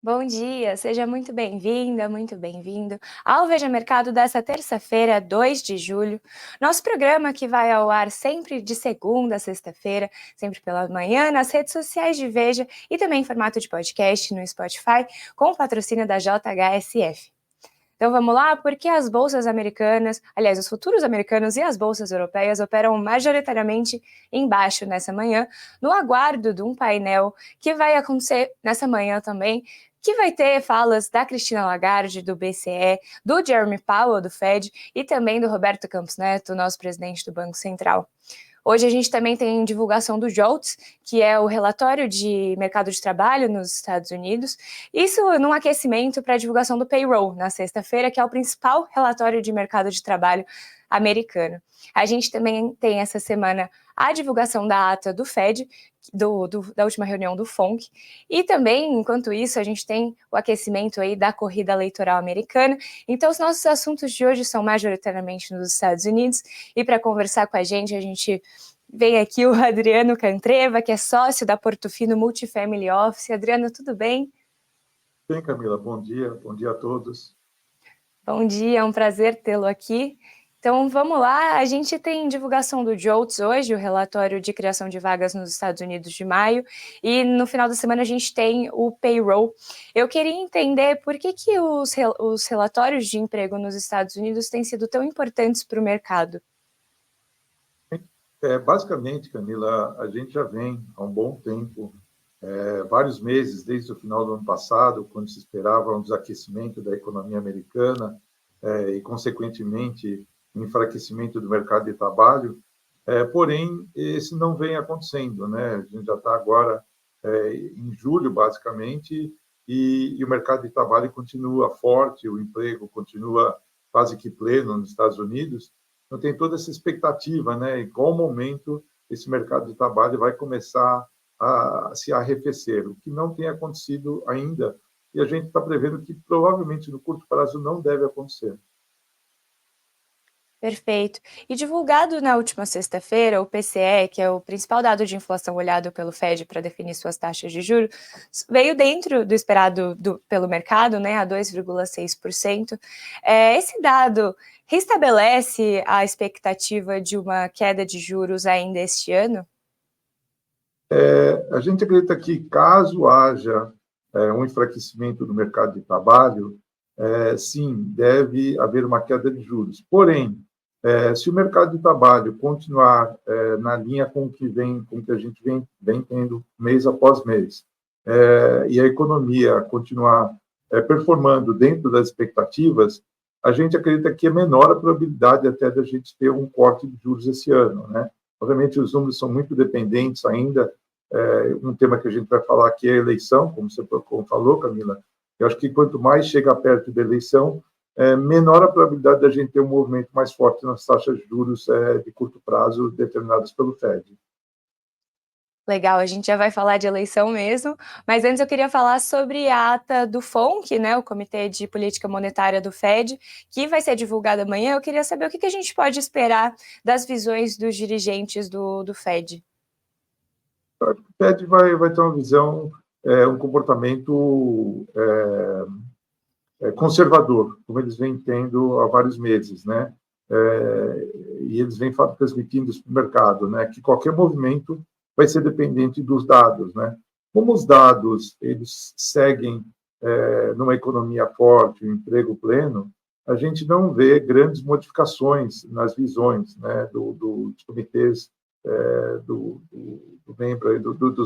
Bom dia, seja muito bem-vinda, muito bem-vindo ao Veja Mercado dessa terça-feira, 2 de julho. Nosso programa que vai ao ar sempre de segunda a sexta-feira, sempre pela manhã, nas redes sociais de Veja e também em formato de podcast no Spotify, com o patrocínio da JHSF. Então vamos lá, porque as bolsas americanas, aliás, os futuros americanos e as bolsas europeias operam majoritariamente em baixo nessa manhã, no aguardo de um painel que vai acontecer nessa manhã também, que vai ter falas da Christine Lagarde, do BCE, do Jeremy Powell, do Fed, e também do Roberto Campos Neto, nosso presidente do Banco Central. Hoje a gente também tem divulgação do JOLTS, que é o relatório de mercado de trabalho nos Estados Unidos, isso num aquecimento para a divulgação do payroll na sexta-feira, que é o principal relatório de mercado de trabalho americano. A gente também tem essa semana a divulgação da ata do Fed, da última reunião do FONC, e também, enquanto isso, a gente tem o aquecimento aí da corrida eleitoral americana. Então, os nossos assuntos de hoje são majoritariamente nos Estados Unidos, e para conversar com a gente vem aqui o Adriano Cantreva, que é sócio da Portofino Multifamily Office. Adriano, tudo bem? Bem, Camila, bom dia a todos. Bom dia, é um prazer tê-lo aqui. Então vamos lá, a gente tem divulgação do JOLTS hoje, o relatório de criação de vagas nos Estados Unidos de maio, e no final da semana a gente tem o payroll. Eu queria entender por que os relatórios de emprego nos Estados Unidos têm sido tão importantes para o mercado. Basicamente, Camila, a gente já vem há um bom tempo, vários meses, desde o final do ano passado, quando se esperava um desaquecimento da economia americana e, consequentemente, um enfraquecimento do mercado de trabalho. Porém, esse não vem acontecendo, né? A gente já está agora em julho, basicamente, e o mercado de trabalho continua forte, o emprego continua quase que pleno nos Estados Unidos. Então, tem toda essa expectativa, né? Em qual momento esse mercado de trabalho vai começar a se arrefecer, o que não tem acontecido ainda, e a gente está prevendo que provavelmente no curto prazo não deve acontecer. Perfeito. E divulgado na última sexta-feira, o PCE, que é o principal dado de inflação olhado pelo Fed para definir suas taxas de juros, veio dentro do esperado pelo mercado, né, a 2,6%. Esse dado restabelece a expectativa de uma queda de juros ainda este ano? A gente acredita que, caso haja um enfraquecimento do mercado de trabalho, sim, deve haver uma queda de juros. Porém, se o mercado de trabalho continuar na linha com que a gente vem tendo mês após mês, e a economia continuar performando dentro das expectativas, a gente acredita que é menor a probabilidade até da gente ter um corte de juros esse ano, né? Obviamente, os números são muito dependentes ainda. Um tema que a gente vai falar aqui é a eleição, como você falou, Camila. Eu acho que quanto mais chega perto da eleição, menor a probabilidade da gente ter um movimento mais forte nas taxas de juros de curto prazo determinadas pelo Fed. Legal, a gente já vai falar de eleição mesmo, mas antes eu queria falar sobre a ata do FONC, né, o Comitê de Política Monetária do Fed, que vai ser divulgada amanhã. Eu queria saber o que a gente pode esperar das visões dos dirigentes do Fed. Eu acho que o Fed vai ter uma visão, um comportamento conservador, como eles vêm tendo há vários meses, né? E eles vêm transmitindo isso para o mercado, né? Que qualquer movimento vai ser dependente dos dados, né? Como os dados eles seguem numa economia forte, um emprego pleno, a gente não vê grandes modificações nas visões, né? Dos comitês dos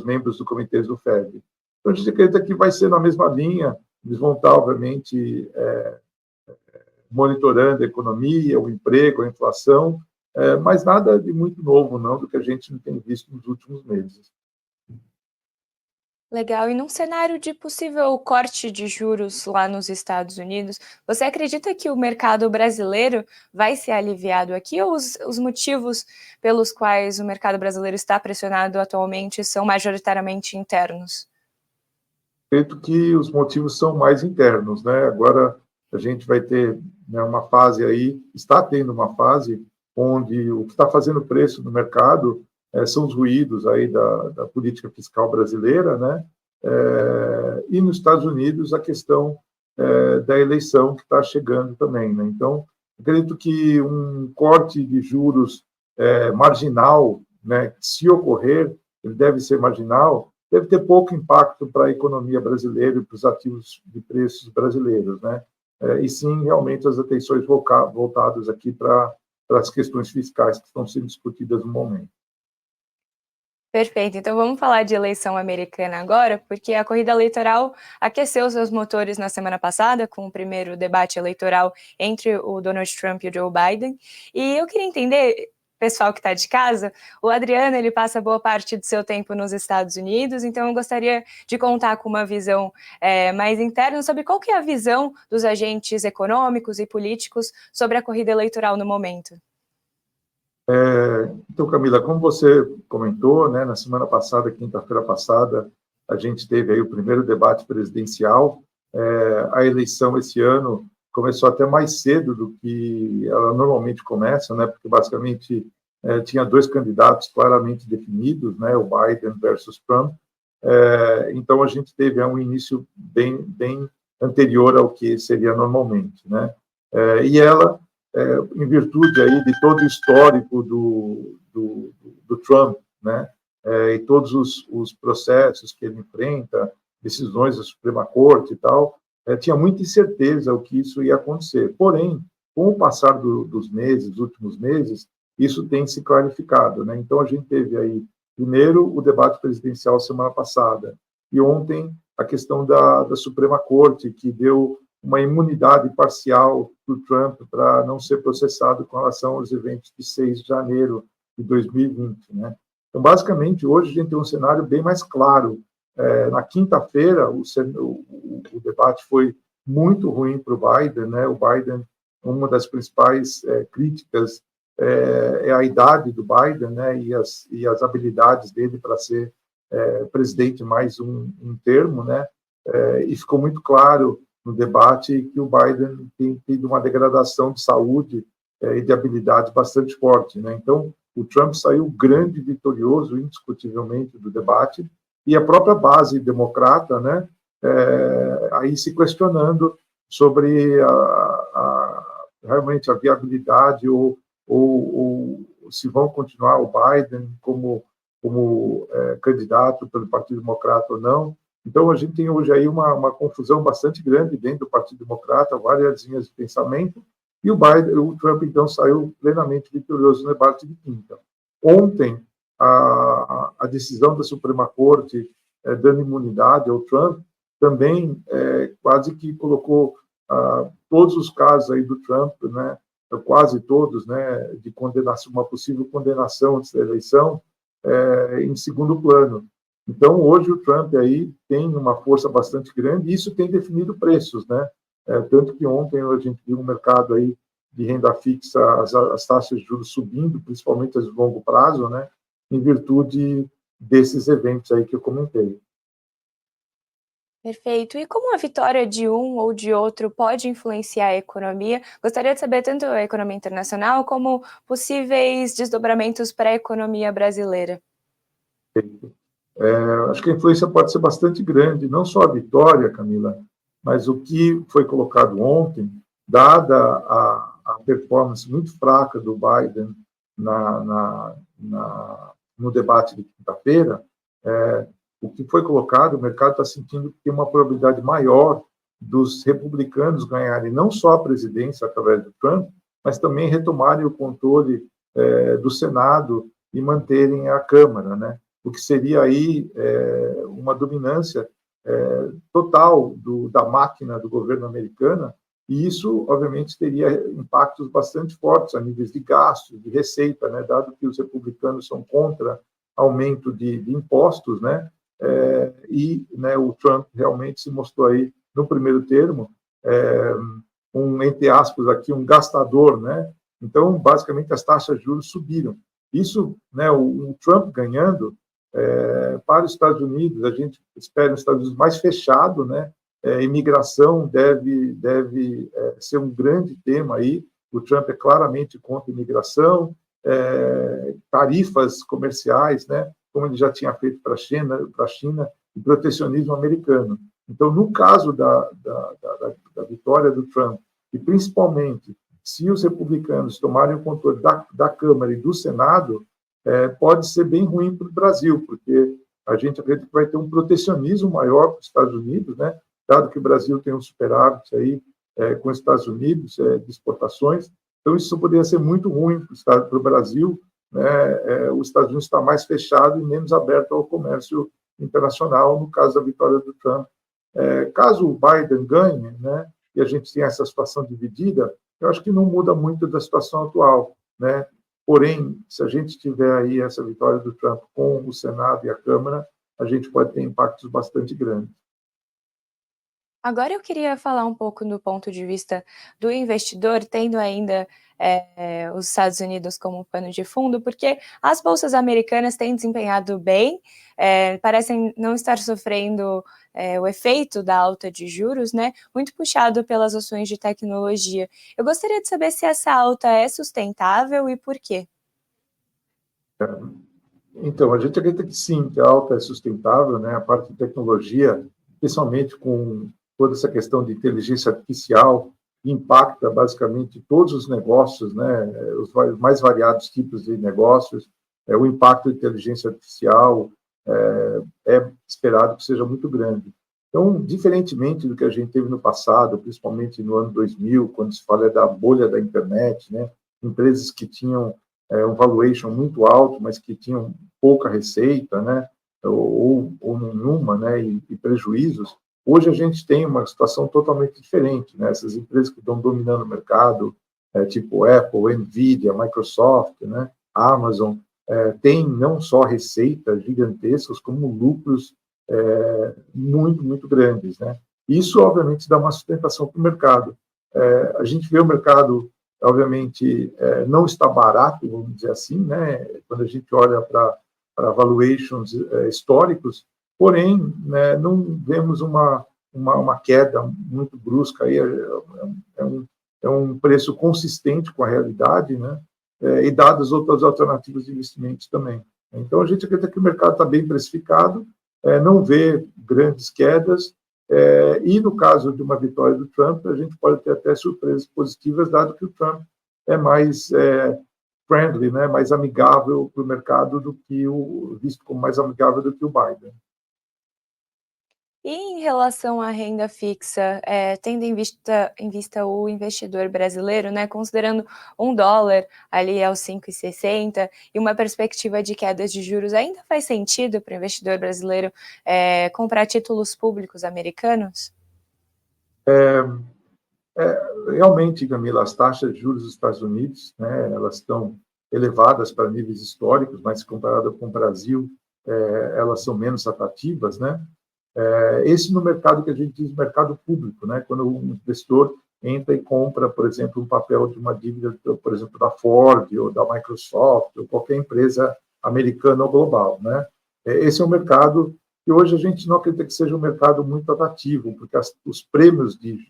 membros do comitê do Fed. Então, a gente acredita que vai ser na mesma linha. Eles vão estar, obviamente, monitorando a economia, o emprego, a inflação, mas nada de muito novo, não, do que a gente não tem visto nos últimos meses. Legal. E num cenário de possível corte de juros lá nos Estados Unidos, você acredita que o mercado brasileiro vai ser aliviado aqui ou os motivos pelos quais o mercado brasileiro está pressionado atualmente são majoritariamente internos? Acredito que os motivos são mais internos, né? Agora a gente vai ter, né, uma fase aí, está tendo uma fase onde o que está fazendo preço no mercado são os ruídos aí da política fiscal brasileira, né? E nos Estados Unidos, a questão da eleição que está chegando também, né? Então, acredito que um corte de juros marginal, né, se ocorrer, ele deve ser marginal, deve ter pouco impacto para a economia brasileira e para os ativos de preços brasileiros, né? E sim, realmente, as atenções voltadas aqui para as questões fiscais que estão sendo discutidas no momento. Perfeito, então vamos falar de eleição americana agora, porque a corrida eleitoral aqueceu seus motores na semana passada, com o primeiro debate eleitoral entre o Donald Trump e o Joe Biden, e eu queria entender, pessoal que está de casa, o Adriano, ele passa boa parte do seu tempo nos Estados Unidos, então eu gostaria de contar com uma visão mais interna sobre qual que é a visão dos agentes econômicos e políticos sobre a corrida eleitoral no momento. Então, Camila, como você comentou, né, na semana passada, quinta-feira passada, a gente teve aí o primeiro debate presidencial. A eleição esse ano começou até mais cedo do que ela normalmente começa, né, porque basicamente tinha dois candidatos claramente definidos, né, o Biden versus Trump. Então, a gente teve um início bem anterior ao que seria normalmente, né? E ela, em virtude aí de todo o histórico do Trump, né, e todos os processos que ele enfrenta, decisões da Suprema Corte e tal, tinha muita incerteza o que isso ia acontecer. Porém, com o passar dos últimos meses, isso tem se clarificado, né? Então, a gente teve aí, primeiro, o debate presidencial semana passada, e ontem a questão da Suprema Corte, que deu uma imunidade parcial do Trump para não ser processado com relação aos eventos de 6 de janeiro de 2020, né? Então, basicamente, hoje a gente tem um cenário bem mais claro. Na quinta-feira, o debate foi muito ruim para o Biden, né? O Biden, uma das principais críticas é a idade do Biden, né? E as habilidades dele para ser presidente mais um termo, né? E ficou muito claro no debate que o Biden tem tido uma degradação de saúde e de habilidade bastante forte, né? Então, o Trump saiu grande vitorioso, indiscutivelmente, do debate, e a própria base democrata, né, aí se questionando sobre realmente a viabilidade ou se vão continuar o Biden como candidato pelo Partido Democrata ou não. Então, a gente tem hoje aí uma confusão bastante grande dentro do Partido Democrata, várias linhas de pensamento, e o Trump, então, saiu plenamente vitorioso no debate de quinta. Ontem, a decisão da Suprema Corte dando imunidade ao Trump também quase que colocou todos os casos aí do Trump, né, quase todos, né, de condenação, uma possível condenação antes da eleição, em segundo plano. Então, hoje o Trump aí tem uma força bastante grande e isso tem definido preços, né? Tanto que ontem a gente viu um mercado aí de renda fixa, as taxas de juros subindo, principalmente as de longo prazo, né? Em virtude desses eventos aí que eu comentei. Perfeito. E como a vitória de um ou de outro pode influenciar a economia? Gostaria de saber tanto a economia internacional como possíveis desdobramentos para a economia brasileira. Acho que a influência pode ser bastante grande, não só a vitória, Camila, mas o que foi colocado ontem, dada a performance muito fraca do Biden no debate de quinta-feira, o que foi colocado, o mercado está sentindo que tem uma probabilidade maior dos republicanos ganharem não só a presidência através do Trump, mas também retomarem o controle do Senado e manterem a Câmara, né? O que seria aí uma dominância total da máquina do governo americano, e isso, obviamente, teria impactos bastante fortes a níveis de gastos, de receita, né? Dado que os republicanos são contra aumento de impostos, né? Né, o Trump realmente se mostrou aí, no primeiro termo, entre aspas, aqui, um gastador, né? Então, basicamente, as taxas de juros subiram. Isso, né, o Trump ganhando, para os Estados Unidos, a gente espera um Estados Unidos mais fechado, né? Imigração deve ser um grande tema aí. O Trump é claramente contra a imigração, tarifas comerciais, né? Como ele já tinha feito para a China, e protecionismo americano. Então, no caso da vitória do Trump, e principalmente se os republicanos tomarem o controle da Câmara e do Senado, pode ser bem ruim para o Brasil, porque a gente acredita que vai ter um protecionismo maior para os Estados Unidos, né? Dado que o Brasil tem um superávit aí com os Estados Unidos de exportações, então isso poderia ser muito ruim para o Brasil, né? Os Estados Unidos está mais fechado e menos aberto ao comércio internacional, no caso da vitória do Trump. Caso o Biden ganhe, né, e a gente tenha essa situação dividida, eu acho que não muda muito da situação atual, né? Porém, se a gente tiver aí essa vitória do Trump com o Senado e a Câmara, a gente pode ter impactos bastante grandes. Agora eu queria falar um pouco do ponto de vista do investidor, tendo ainda os Estados Unidos como pano de fundo, porque as bolsas americanas têm desempenhado bem, parecem não estar sofrendo o efeito da alta de juros, né? Muito puxado pelas ações de tecnologia. Eu gostaria de saber se essa alta é sustentável e por quê. Então, a gente acredita que sim, que a alta é sustentável, né? A parte de tecnologia, especialmente com toda essa questão de inteligência artificial, impacta basicamente todos os negócios, né? Os mais variados tipos de negócios. O impacto da inteligência artificial é esperado que seja muito grande. Então, diferentemente do que a gente teve no passado, principalmente no ano 2000, quando se fala da bolha da internet, né? Empresas que tinham um valuation muito alto, mas que tinham pouca receita, né? ou nenhuma, né? E prejuízos. Hoje a gente tem uma situação totalmente diferente, né? Essas empresas que estão dominando o mercado, tipo Apple, Nvidia, Microsoft, né? Amazon, têm não só receitas gigantescas, como lucros muito, muito grandes, né? Isso, obviamente, dá uma sustentação para o mercado. A gente vê o mercado, obviamente, não está barato, vamos dizer assim, né? Quando a gente olha para valuations históricos, porém, né, não vemos uma queda muito brusca, aí, é um preço consistente com a realidade, né? E dadas outras alternativas de investimentos também. Então, a gente acredita que o mercado está bem precificado, não vê grandes quedas, e no caso de uma vitória do Trump, a gente pode ter até surpresas positivas, dado que o Trump é mais friendly, né, mais amigável para o mercado do que visto como mais amigável do que o Biden. E em relação à renda fixa, tendo em vista o investidor brasileiro, né, considerando $1 ali aos 5,60 e uma perspectiva de quedas de juros, ainda faz sentido para o investidor brasileiro comprar títulos públicos americanos? Realmente, Camila, as taxas de juros dos Estados Unidos, né, elas estão elevadas para níveis históricos, mas comparado com o Brasil, elas são menos atrativas, né? Esse no mercado que a gente diz mercado público, né? Quando um investidor entra e compra, por exemplo, um papel de uma dívida, por exemplo, da Ford ou da Microsoft ou qualquer empresa americana ou global, né? Esse é um mercado que hoje a gente não acredita que seja um mercado muito atrativo, porque os prêmios de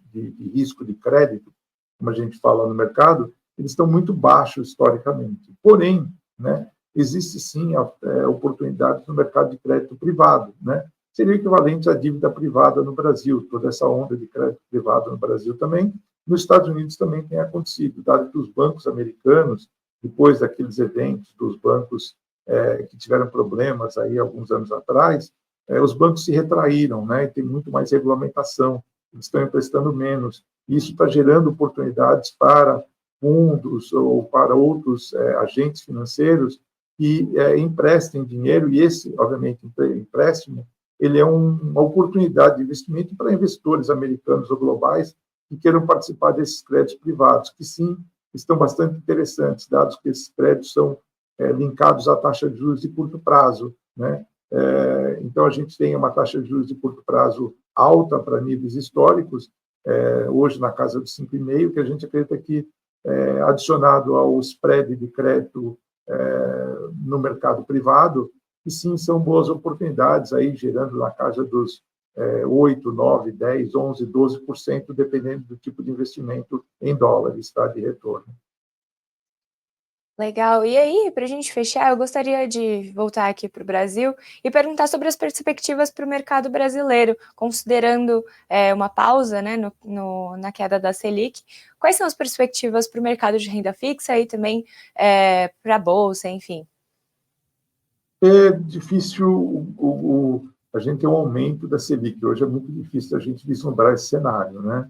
risco de crédito, como a gente fala no mercado, eles estão muito baixos historicamente. Porém, né, existe sim oportunidades no mercado de crédito privado, né? Seria equivalente à dívida privada no Brasil, toda essa onda de crédito privado no Brasil também. Nos Estados Unidos também tem acontecido, dado que os bancos americanos, depois daqueles eventos dos bancos que tiveram problemas aí alguns anos atrás, os bancos se retraíram, né? E tem muito mais regulamentação, eles estão emprestando menos. Isso está gerando oportunidades para fundos ou para outros agentes financeiros que emprestem dinheiro, e esse, obviamente, empréstimo, ele é uma oportunidade de investimento para investidores americanos ou globais que queiram participar desses créditos privados, que sim, estão bastante interessantes, dados que esses créditos são linkados à taxa de juros de curto prazo, né? Então, a gente tem uma taxa de juros de curto prazo alta para níveis históricos, hoje na casa dos 5,5%, que a gente acredita que, adicionado ao spread de crédito no mercado privado, que sim, são boas oportunidades, aí gerando na casa dos 8, 9, 10, 11, 12%, dependendo do tipo de investimento em dólares, tá, de retorno. Legal. E aí, para a gente fechar, eu gostaria de voltar aqui para o Brasil e perguntar sobre as perspectivas para o mercado brasileiro, considerando uma pausa, né, na queda da Selic. Quais são as perspectivas para o mercado de renda fixa e também para a Bolsa, enfim? É difícil a gente ter um aumento da Selic. Hoje é muito difícil a gente vislumbrar esse cenário, né?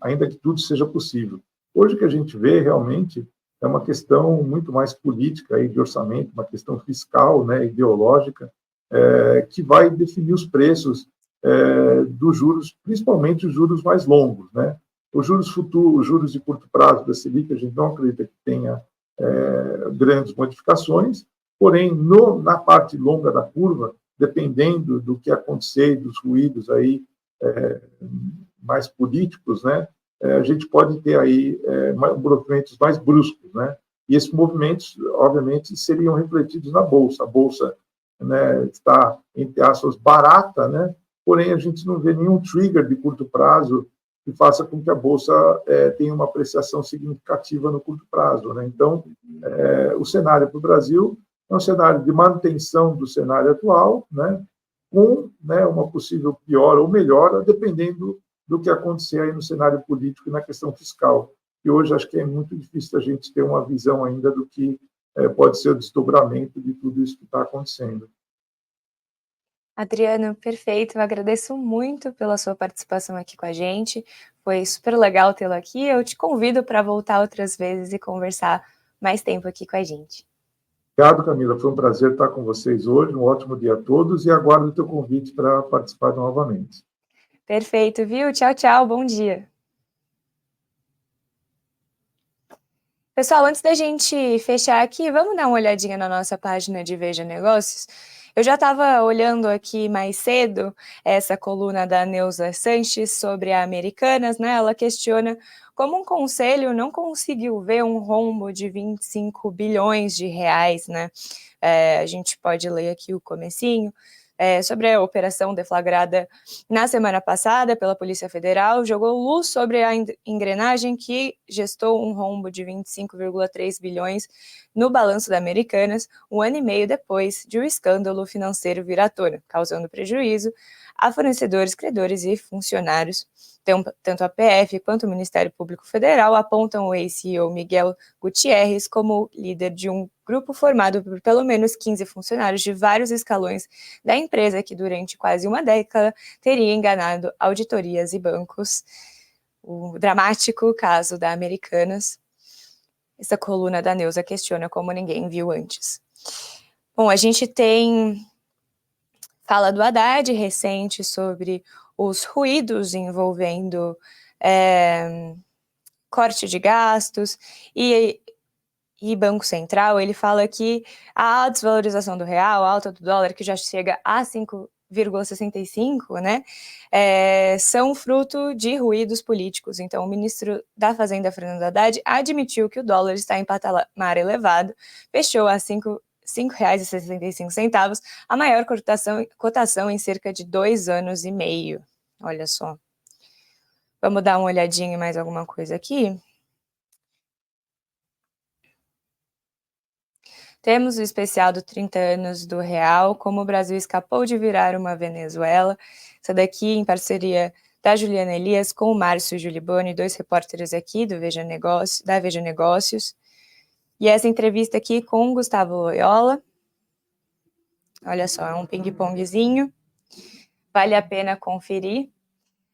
Ainda que tudo seja possível. Hoje o que a gente vê realmente é uma questão muito mais política aí de orçamento, uma questão fiscal, né, ideológica, que vai definir os preços dos juros, principalmente os juros mais longos, né? Os juros futuros, os juros de curto prazo da Selic, a gente não acredita que tenha grandes modificações, porém, na parte longa da curva, dependendo do que acontecer, dos ruídos aí mais políticos, né, a gente pode ter aí movimentos mais bruscos, né? E esses movimentos, obviamente, seriam refletidos na bolsa. A bolsa, né, está, entre aspas, barata, né? Porém, a gente não vê nenhum trigger de curto prazo que faça com que a bolsa tenha uma apreciação significativa no curto prazo, né? Então, o cenário para o Brasil é um cenário de manutenção do cenário atual, né? Com, né, uma possível pior ou melhora, dependendo do que acontecer aí no cenário político e na questão fiscal. E hoje acho que é muito difícil a gente ter uma visão ainda do que pode ser o desdobramento de tudo isso que está acontecendo. Adriano, perfeito. Eu agradeço muito pela sua participação aqui com a gente. Foi super legal tê-lo aqui. Eu te convido para voltar outras vezes e conversar mais tempo aqui com a gente. Obrigado, Camila. Foi um prazer estar com vocês hoje. Um ótimo dia a todos e aguardo o teu convite para participar novamente. Perfeito, viu? Tchau, tchau. Bom dia. Pessoal, antes da gente fechar aqui, vamos dar uma olhadinha na nossa página de Veja Negócios? Eu já estava olhando aqui mais cedo essa coluna da Neuza Sanches sobre a Americanas, né? Ela questiona como um conselho não conseguiu ver um rombo de 25 bilhões de reais, né? A gente pode ler aqui o comecinho. Sobre a operação deflagrada na semana passada pela Polícia Federal, jogou luz sobre a engrenagem que gestou um rombo de 25,3 bilhões no balanço da Americanas, um ano e meio depois de o escândalo financeiro vir à tona, causando prejuízo a fornecedores, credores e funcionários. Tanto a PF quanto o Ministério Público Federal apontam o ex-CEO Miguel Gutierrez como líder de um grupo formado por pelo menos 15 funcionários de vários escalões da empresa que durante quase uma década teria enganado auditorias e bancos. O dramático caso da Americanas. Essa coluna da Neuza questiona como ninguém viu antes. Bom, a gente tem fala do Haddad recente sobre os ruídos envolvendo corte de gastos e Banco Central. Ele fala que a desvalorização do real, a alta do dólar, que já chega a 5,65, né, são fruto de ruídos políticos. Então, o ministro da Fazenda, Fernando Haddad, admitiu que o dólar está em patamar elevado, fechou a R$ 5,65, a maior cotação em cerca de 2 anos e meio. Olha só. Vamos dar uma olhadinha em mais alguma coisa aqui? Temos o especial do 30 anos do Real, como o Brasil escapou de virar uma Venezuela. Essa daqui em parceria da Juliana Elias com o Márcio Giuliboni, 2 repórteres aqui da Veja Negócios. E essa entrevista aqui com o Gustavo Loyola. Olha só, é um ping-pongzinho. Vale a pena conferir.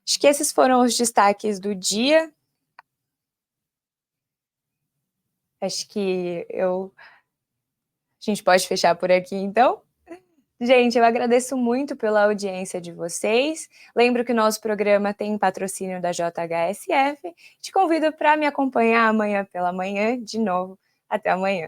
Acho que esses foram os destaques do dia. Acho que a gente pode fechar por aqui, então. Gente, eu agradeço muito pela audiência de vocês. Lembro que o nosso programa tem patrocínio da JHSF. Te convido para me acompanhar amanhã pela manhã, de novo. Até amanhã.